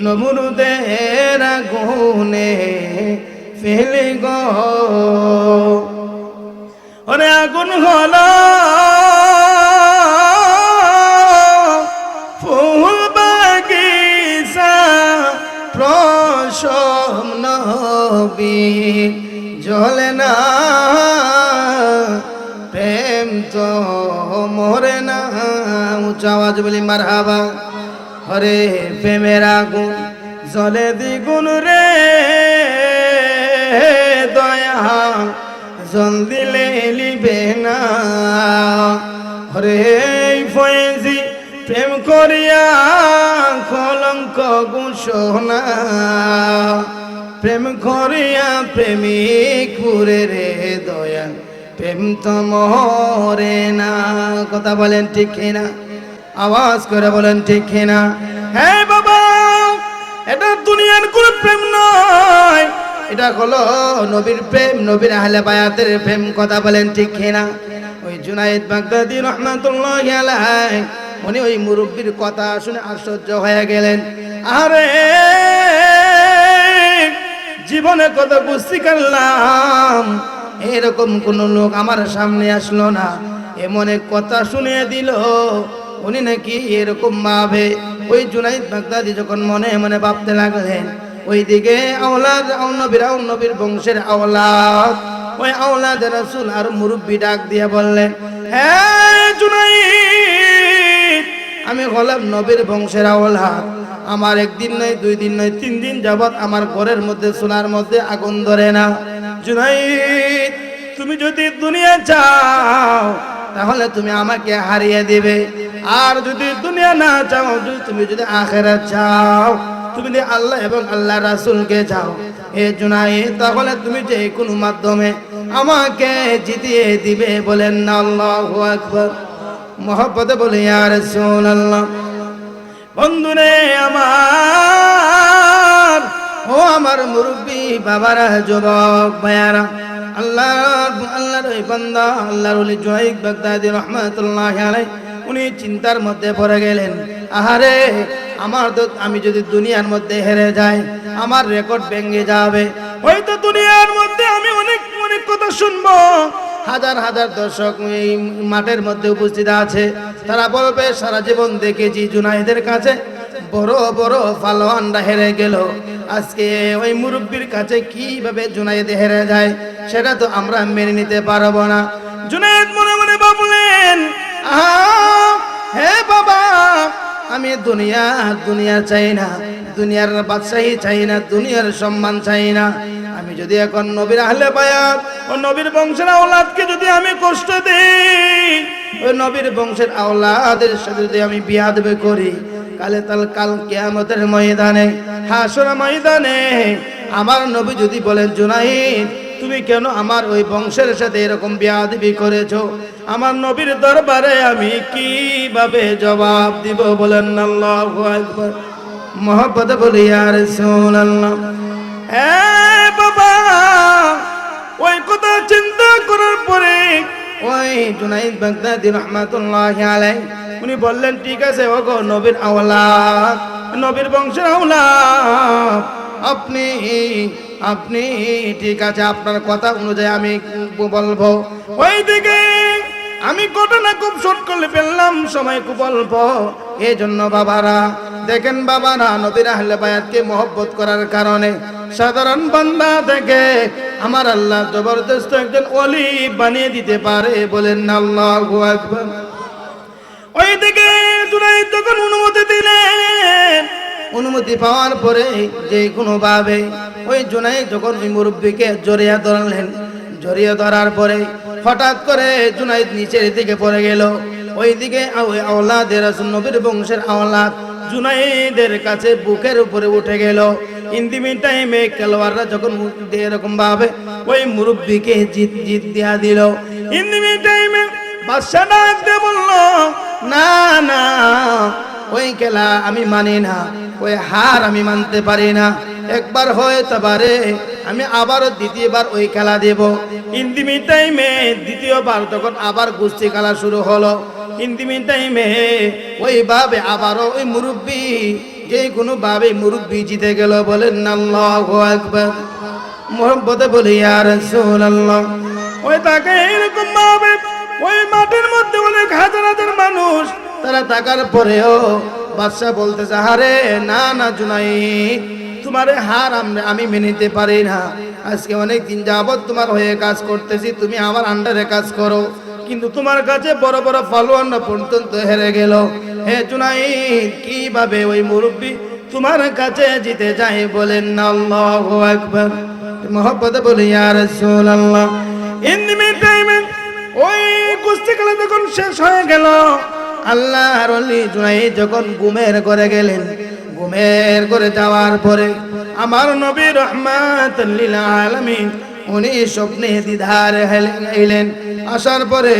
নমরুদের আগুনে ফেলে গো। ওরে আগুন হলো ফুল বাগিচা, প্রশম নবী জ্বলে না, প্রেম তো মরে না। উচ্চ আওয়াজ বলি মারহাবা। হরে প্রেমের আগুন জ্বলে দ্বিগুণ রে, দয়া জল দিলে লিবে না। হরে ফয়েজি প্রেম করিয়া কলঙ্ক ঘোষণা, প্রেম করিয়া প্রেমিক পুরে রে দয়াল, প্রেম তো মরে না। কথা বলেন ঠিক কিনা? আওয়াজ করে বলেন ঠিক কিনা? হ্যাঁ বাবা, এটা দুনিয়ার কোনো প্রেম নয়, এটা হলো নবীর প্রেম, নবীর আহলে বায়াতের প্রেম। কথা বলেন ঠিক কিনা? ওই জুনায়েদ বাগদাদী রাহমাতুল্লাহি আলাইহি উনি ওই মুরব্বির কথা শুনে আশ্চর্য হয়ে গেলেন। আরে জীবনে কত বুঝতে পারলাম, এরকম কোন লোক আমার সামনে আসলো না, এমন এক কথা শুনিয়ে দিল উনি নাকি এরকম ভাবে। ওই জুনাইদ বাগদাদী যখন মনে মনে ভাবতে লাগলেন, ওইদিকে আওলাদ নবীর বংশের আওলাদ, ওই আওলাদ রাসূল আর মুরব্বি ডাক দিয়ে বললেন, হ্যাঁ জুনাইদ, আমি হলাম নবীর বংশের আওলাদ। আমার একদিন নয়, 2 দিন নয়, 3 দিন যাবত আমার ঘরের মধ্যে সোনার মধ্যে আগুন ধরে না। জুনাইদ, তুমি যদি দুনিয়া চাও তাহলে তুমি আমাকে হারিয়ে দিবে, আর যদি দুনিয়া না চাও, তুমি যদি আখিরাত চাও, তুমি যদি আল্লাহ এবং আল্লাহ রাসূলকে চাও, হে জুনাইদ, তাহলে তুমি যে কোনো মাধ্যমে আমাকে জিতিয়ে দিবে। বলেন না আল্লাহু আকবার। মুহাব্বতে বলি ইয়া রাসূলুল্লাহ। বন্ধুরে আমার, ও আমার মুরব্বী বাবারা, যুবক ভাইয়ারা, আল্লাহর ওই বান্দা আল্লাহর ওলি জুনাইদ বাগদাদী রাহমাতুল্লাহি আলাইহি উনি চিন্তার মধ্যে পড়ে গেলেন। আহারে, আমি যদি দুনিয়ার মধ্যে হেরে যাই, আমার রেকর্ড ভেঙে যাবে। হয়তো দুনিয়ার মধ্যে আমি অনেক অনেক কথা শুনবো, হাজার হাজার দর্শক এই মাঠের মধ্যে উপস্থিত আছে, তারা বলবে সারা জীবন দেখেছি জুনাইদের কাছে বড় বড় পালোয়ানরা হেরে গেল, আজকে ওই মুরব্বির কাছে কিভাবে জুনাইদ হেরে যায়, সেটা তো আমরা মেনে নিতে পারবো না। জুনাইদ মনে মনে ভাবলেন, হে বাবা, আমি দুনিয়া চাই না, দুনিয়ার বাদশাহী চাই না, দুনিয়ার সম্মান চাই না। আমি যদি এখন নবীর আহলে বায়াত ও নবীর বংশের আওলাদকে যদি আমি কষ্ট দেই, ওই নবীর বংশের আওলাদের সাথে যদি আমি বিয়াদবি করি, কাল কিয়ামতের ময়দানে, হাসর ময়দানে আমার নবী যদি বলেন, জুনাইদ, তুমি কেন আমার ওই বংশের সাথে এরকম বিয়াদবি করেছো, আমার নবীর দরবারে আমি কিভাবে জবাব দিব? বলেন আল্লাহু আকবার। মুহাব্বতে বলি ইয়া রাসূলুল্লাহ। বাবা, ওই কথা চিন্তা করার পরে ওই জুনাইদ বাগদাদী রাহমাতুল্লাহি আলাইহি উনি বললেন, ঠিক আছে ওগো নবীর আওলাদ, নবীর বংশের আওলাদ, আপনি ঠিক আছে, আপনার কথা অনুযায়ী আমি বলবো। ওইদিকে আমি ঘটনা খুব শর্ট করে ফেললাম, সময় খুব অল্প, এই জন্য বাবারা দেখেন, বাবারা নবীর আহলে বায়াতকে মহব্বত করার কারণে সাধারণ বান্দা থেকে আমার আল্লাহ জবরদস্ত একজন ওলি বানিয়ে দিতে পারে। বলেন আল্লাহু আকবার। ওইদিকে জুনাইদ যখন অনুমতি দিলেন, অনুমতি পাওয়ার পরে যে কোনো ভাবে ওই জুনাইদ যখন ওই মুরব্বীকে জড়িয়ে ধরলেন, জড়িয়ে ধরার পরে হঠাৎ করে জুনাইদ নিচের দিকে পড়ে গেল। ওইদিকে ওই আওলাদের রাসূল নবীর বংশের আওলাদ জুনাইদের কাছে বুকের উপরে উঠে গেল। ইন্দিমি টাইমে খেলোয়াড়রা যখন এরকম ভাবে ওই মুরব্বীকে জিত দিয়া দিল, ইন্দিমি টাইমে বাদশা ডাক দিয়ে বলল, না না, ওই খেলা আমি মানি না, ওই হার আমি মানতে পারি না, একবার হয়তো পারে আমি আবারও দ্বিতীয়বার ওই খেলা দেব। ইন্দিমি টাইমে দ্বিতীয়বার তখন আবার কুস্তি খেলা শুরু হলো। ইন্দিমি টাইমে ওইভাবে আবারও ওই মুরব্বী যে কোনো ভাবে মুরব্বী জিতে গেল। বলেন আল্লাহু আকবার। মুহাব্বতে বলি ইয়া রাসূলুল্লাহ। ওই তাকে এরকম ভাবে ওই মাঠের মধ্যে অনেক হাজার হাজার মানুষ, তারা থাকার পরেও বাদশা বলতেছে, আরে না না জুনাইদ, তোমার হার আমি মেনে নিতে পারি না, আজকে অনেক দিন যাবত তোমার হয়ে কাজ করতেছি, তুমি আমার আন্ডারে কাজ করো, কিন্তু তোমার কাছে বড় বড় পালোয়ানরা পর্যন্ত হেরে গেল। হে জুনাইদ, কিভাবে ওই মুরব্বী তোমার কাছে জিতে যায়? বলেন আল্লাহু আকবার। মুহাব্বতে বলি ইয়া রাসূলুল্লাহ। ইন্দিমি টাইমে ওই কুস্তি খেলা যখন শেষ হয়ে গেল, আল্লাহর ওলি জুনাইদ যখন ঘুমের ঘরে গেলেন, ঘুমের ঘরে যাওয়ার পরে আমার নবী রাহমাতুল লিল আলামিন উনি স্বপ্নে দ্বিধার এলেন। আসার পরে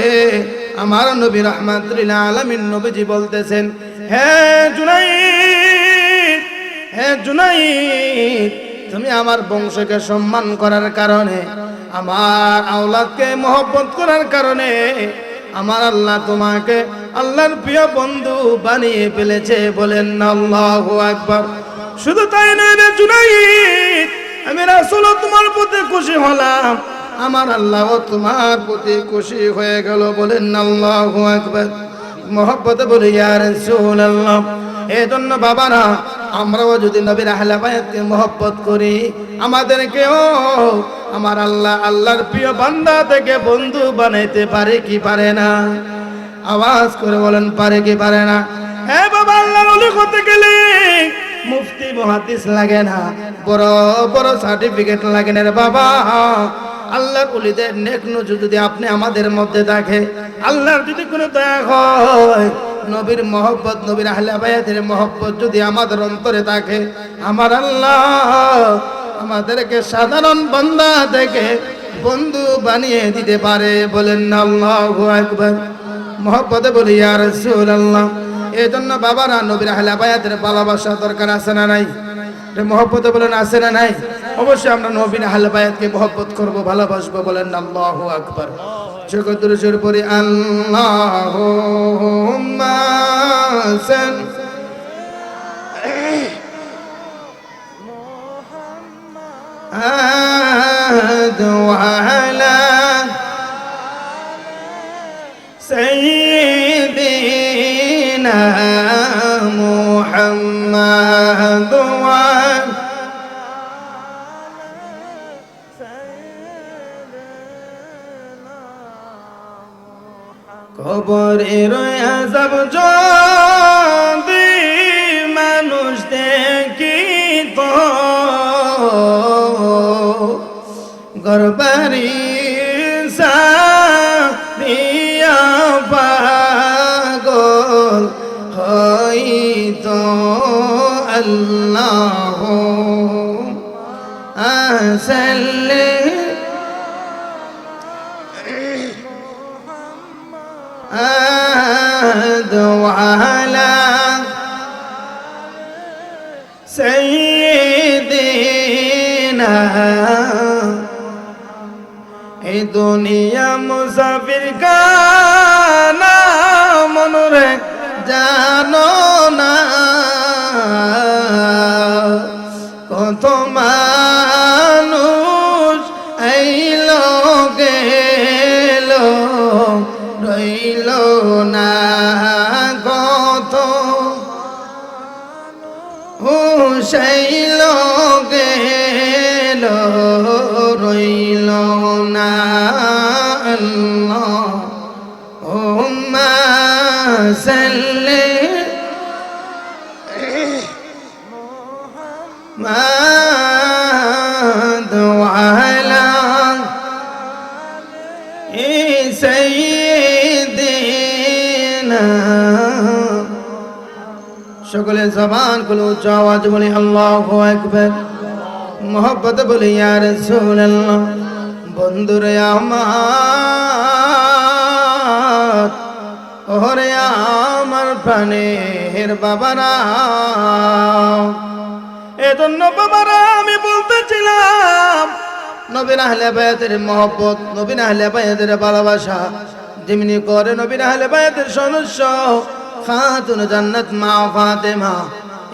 আমার নবী রাহমাতুল লিল আলামিন নবীজি বলতেছেন, হে জুনাইদ, হে জুনাইদ, তুমি আমার বংশকে সম্মান করার কারণে, আমার আওলাদকে মহব্বত করার কারণে আমার আল্লাহ তোমাকে আল্লাহর প্রিয় বন্ধু বানিয়ে ফেলেছে। বলেন আল্লাহু আকবার। শুধু তাই নয় রে জুনাইদ, আমি রাসূল তোমার প্রতি খুশি হলাম, আমার আল্লাহ তোমার প্রতি খুশি হয়ে গেল। বলেন আল্লাহু আকবার। মহব্বতে বলি ইয়া রাসূলুল্লাহ। এজন্য বাবারা, আমরাও যদি নবীর আহলে বায়াতকে মহব্বত করি, আমাদেরকেও আমার আল্লাহ আল্লাহর প্রিয় বান্দা থেকে বন্ধু বানাইতে পারে কি পারে না? আওয়াজ করে বলেন, পারে কি পারে না? হ্যাঁ বাবা, আল্লাহর ওলি হতে গেলে মুফতি মুহাদ্দিস লাগে না, বড় বড় সার্টিফিকেট লাগে না রে বাবা। আল্লাহর ওলিদের নেক নজর যদি আপনি আমাদের মধ্যে থাকে, আল্লাহর যদি কোনো দয়া হয়, নবীর মহব্বত, নবীর আহলে বায়াতের মহব্বত যদি আমাদের অন্তরে থাকে, আমার আল্লাহ আমাদেরকে সাধারণ বান্দা থেকে বন্ধু বানিয়ে দিতে পারে। বলেন আল্লাহু আকবার। মহব্বতে বলি ইয়া রাসূলুল্লাহ। এই জন্য বাবারা, নবীর আহলে বায়াতের ভালোবাসা দরকার আছে না নাই? মহব্বতে বলেন আছে না নাই? অবশ্যই আমরা নবীর আহলে বায়াতকে মহব্বত করব, ভালোবাসবো। বলেন আল্লাহু আকবার। শুকর শুর পরি আল্লাহুম্মা সাল্লি আলা সাইয়্যিদিনা মুহাম্মাদ ওয়া কবরের আযাব যদি মানুষ দেখিত, গরবারি সারিয়া পাগল হইতো। আল্লাহ সাল্লি আলা সাইয়্যিদিনা। এই দুনিয়া মুসাফির কানা, মনরে জানো না কত মানুষ আইলো গেল, রইল না কত হুসাইল গেল, রইল না। আল্লাহুম্মা সাল্লি মুহাম্মাদ ওয়া আলা সাইয়্যিদিনা। সকলে জবান খুলে উচ্চ আওয়াজ বলি আল্লাহু আকবার। মহব্বতে বলি ইয়া রাসূলুল্লাহ। বন্ধুরে আমার, ওরে আমার প্রাণের বাবারা, এজন্য বাবারা আমি বলতেছিলাম, নবীর আহলে বায়াতের মহব্বত, নবীর আহলে বায়াতের ভালোবাসা যেমনি করে নবীর আহলে বায়াতের সদস্য খাতুন জান্নাত মা ফাতেমা,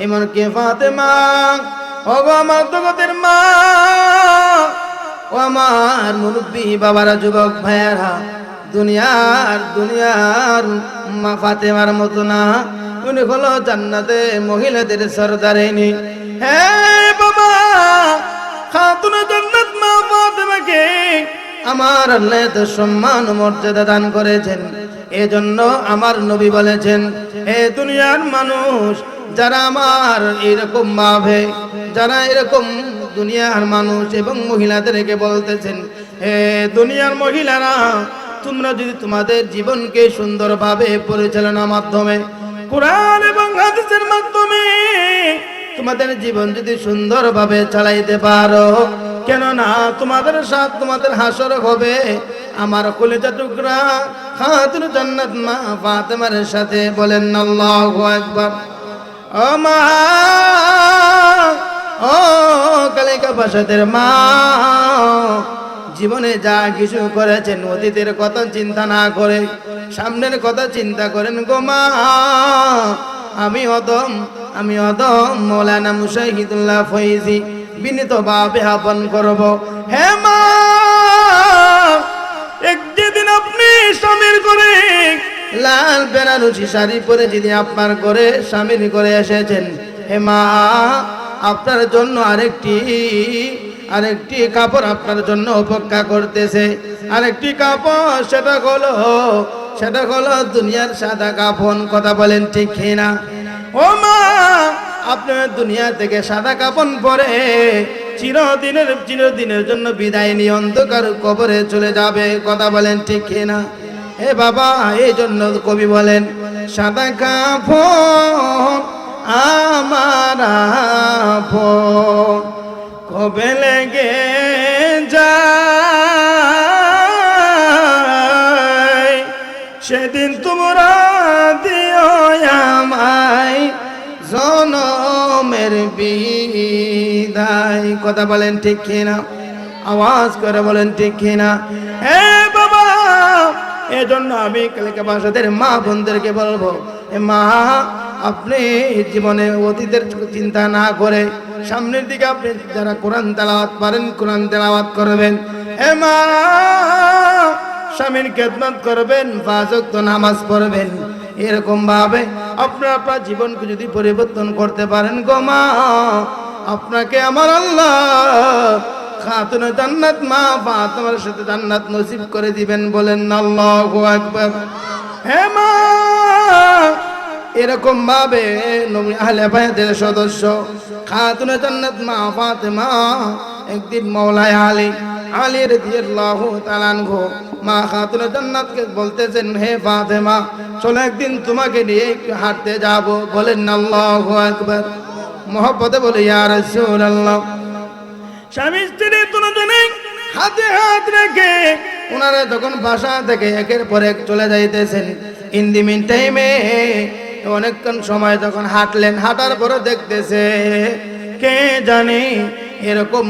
এমনকি ফাতেমা ওগো আমার জগতের মা, ও আমার মুরব্বী বাবারা, যুবক ভাইয়ারা, দুনিয়ার মা ফাতেমার মতো না, উনি হলো জান্নাতে মহিলাদের সরদারিনী। হ্যাঁ বাবা, খাতুন জান্নাত মা ফাতেমাকে আমার আল্লাহ তো সম্মান মর্যাদা দান করেছেন। এজন্য আমার নবী বলেছেন, হে দুনিয়ার মানুষ, যারা আমার এরকম ভাবে, যারা এরকম দুনিয়ার মানুষ এবং মহিলাদেরকে বলতেছেন, হে দুনিয়ার মহিলারা, তোমরা যদি তোমাদের জীবনকে সুন্দরভাবে পরিচালনার মাধ্যমে, কোরআন এবং হাদিসের মাধ্যমে তোমাদের জীবন যদি সুন্দরভাবে চালাইতে পারো, কেননা তোমাদের সাথে তোমাদের হাসর হবে আমার কলিজা টুকরা খাতুন জান্নাত মা ফাতেমার সাথে। বলেন আল্লাহু আকবার। ও মা, ও কালিকা বাসাদের মা, জীবনে যা কিছু করেছেন অতীতের কথা চিন্তা না করে সামনের কথা চিন্তা করেন গো মা। আমি অদম মৌলানা মুশাহিদুল্লাহ ফয়জি বিনীত ভাবে আহ্বান করব, হে মা, একদিন আপনি স্বামীর করে লাল বেনারসি শাড়ি পরে যদি আপনার করে স্বামীর করে এসেছেন, হে মা, আপনার জন্য আরেকটি কাপড় আপনার জন্য অপেক্ষা করতেছে। আরেকটি কাপড়, সেটা হলো দুনিয়ার সাদা কাফন। কথা বলেন ঠিক কিনা? ও মা, আপনার দুনিয়া থেকে সাদা কাফন পরে চিরদিনের জন্য বিদায় নিয়ে অন্ধকার কবরে চলে যাবে। কথা বলেন ঠিক কিনা? হে বাবা, এই জন্য কবি বলেন সাদা কাফন আমার আপন কবে লেগে যায়, সেদিন তোমরা দিও আমায় জনমের বিদায়। কথা বলেন ঠিক কিনা? আওয়াজ করে বলেন ঠিক কিনা? হে বাবা, এজন্য আমি কালিকা বাসাদের মা বোনদেরকে বলবো, হে মা, আপনি জীবনে অতীতের চিন্তা না করে সামনের দিকে আপনি যারা কোরআন তেলাওয়াত পারেন কোরআন তেলাওয়াত করবেন। হে মা, স্বামীর খেদমত করবেন, 5 ওয়াক্ত নামাজ পড়বেন। এরকম ভাবে আপনার জীবনকে যদি পরিবর্তন করতে পারেন গো মা, আপনাকে আমার আল্লাহ খাতুন জান্নাত মা ফাতেমার সাথে জান্নাত নসিব করে দিবেন। বলেন আল্লাহু আকবার। হে মা, এরকম ভাবে নবী আহলে বায়তের সদস্য খাতুন জান্নাত মা ফাতেমা একদিন মাওলানা আলী রাদিয়াল্লাহু তাআলা আনহু মা খাতুন জান্নাতকে বলতেছেন, হে ফাতেমা, চলো একদিন তোমাকে নিয়ে একটু হাঁটতে যাব। বলেন আল্লাহু আকবার। মহব্বতে বলে ইয়া রাসূলুল্লাহ। স্বামী স্ত্রী দুজনে হাতে হাত রেখে ওনারা যখন বাসা থেকে একের পর এক চলে যাইতেছেন, ইন দি মিন টাইমে অনেকক্ষণ সময় যখন হাঁটলেন, হাঁটার পরে দেখতেছে কে জানি এরকম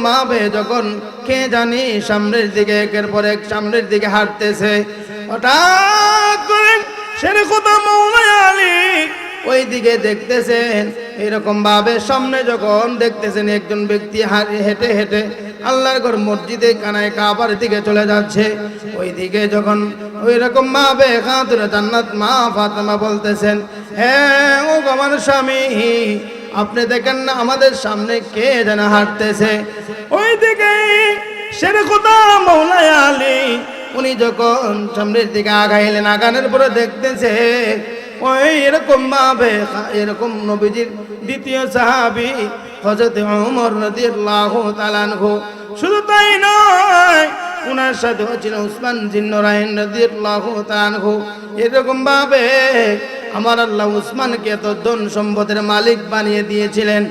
ভাবে যখন কে জানি সামনের দিকে একের পর এক সামনের দিকে হাঁটতেছে, হঠাৎ করে সেরে কথা মাওলানা আলী ওই দিকে দেখতেছেন। এরকম ভাবে সামনে যখন দেখতেছেন একজন ব্যক্তি হেঁটে হেঁটে আল্লাহর ঘর মসজিদে কানায় কাবার দিকে চলে যাচ্ছে, ওই দিকে যখন ওই রকম ভাবে খাতুন জান্নাত মা ফাতেমা বলতেছেন, হ্যাঁ ও আমার স্বামী, আপনি দেখেন না আমাদের সামনে কে যেন হাঁটতেছে। ওই দিকে সেরে কথা মাওলানা আলী উনি যখন সামনের দিকে আগাইলেন, আগানোর পরে দেখতেছে ওই এরকম ভাবে এরকম নবীজির দ্বিতীয় সাহাবী হযরত ওমর রাদিয়াল্লাহু তাআলা আনহু, শুধু তাই নয় উনার সাথে ছিল উসমান জিন্নুরাইন রাদিয়াল্লাহু তাআলা আনহু। এরকম ভাবে আমার আল্লাহ উসমানকে এত ধন সম্পদের মালিক বানিয়ে দিয়েছিলেন।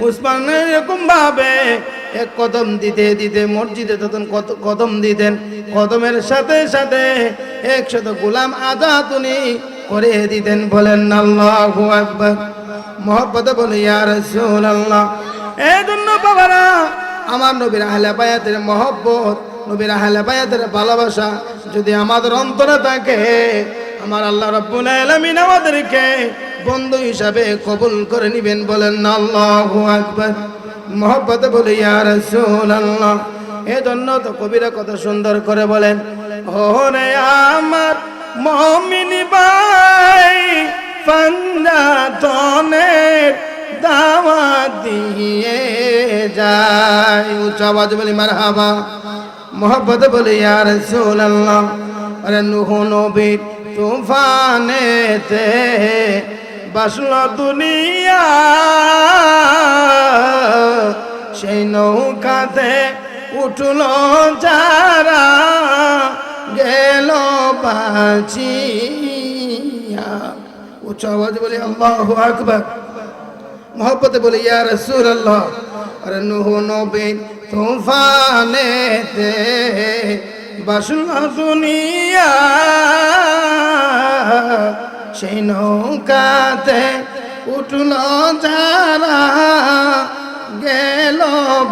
উসমান এরকম ভাবে এক কদম দিতে দিতে মসজিদে তখন কদম দিতেন, কদমের সাথে সাথে 100 গোলাম আজাদ উনি করে দিতেন। বলেন আল্লাহু আকবার। মহব্বতে বলে ইয়া রাসূলুল্লাহ। এই জন্য বাবারা, আমার নবীর আহলে বায়াতের মহব্বত, নবীর আহলে বায়াতের ভালোবাসা যদি আমাদের অন্তরে থাকে, আমার আল্লাহ রাব্বুল আলামিন আমাদেরকে বন্ধু হিসাবে কবুল করে নেবেন। বলেন আল্লাহু আকবার। মহব্বতে বলে ইয়া রাসূলুল্লাহ। এই জন্য তো কবিরা কত সুন্দর করে বলেন, ওরে আমার মুমিন ভাই পাঞ্জাতনের দাওয়াত দিয়ে যায়। উচ্চ আওয়াজ বলি মারহাবা। মহব্বতে বলি ইয়া রাসূলুল্লাহ। আরে নূহ নবীর তুফানেতে বাসলো দুনিয়া, সেই নৌকাতে উঠলো যারা গেল বাঁচিয়া। উচ্চ আওয়াজ বলি আল্লাহু আকবার। মহব্বতে বলি ইয়া রাসূলুল্লাহ। আরে নূহ নবী তুফানেতে বাসনা শুনিয়া সেই নৌকাতে উঠল যারা গেল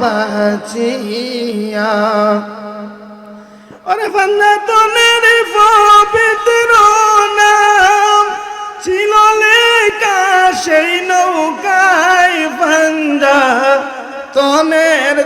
বাঁচিয়া। ওরে ফান্নাতনের পবিত্র নাম ছিল লেখা সেই নৌকায় ফান্দা তনের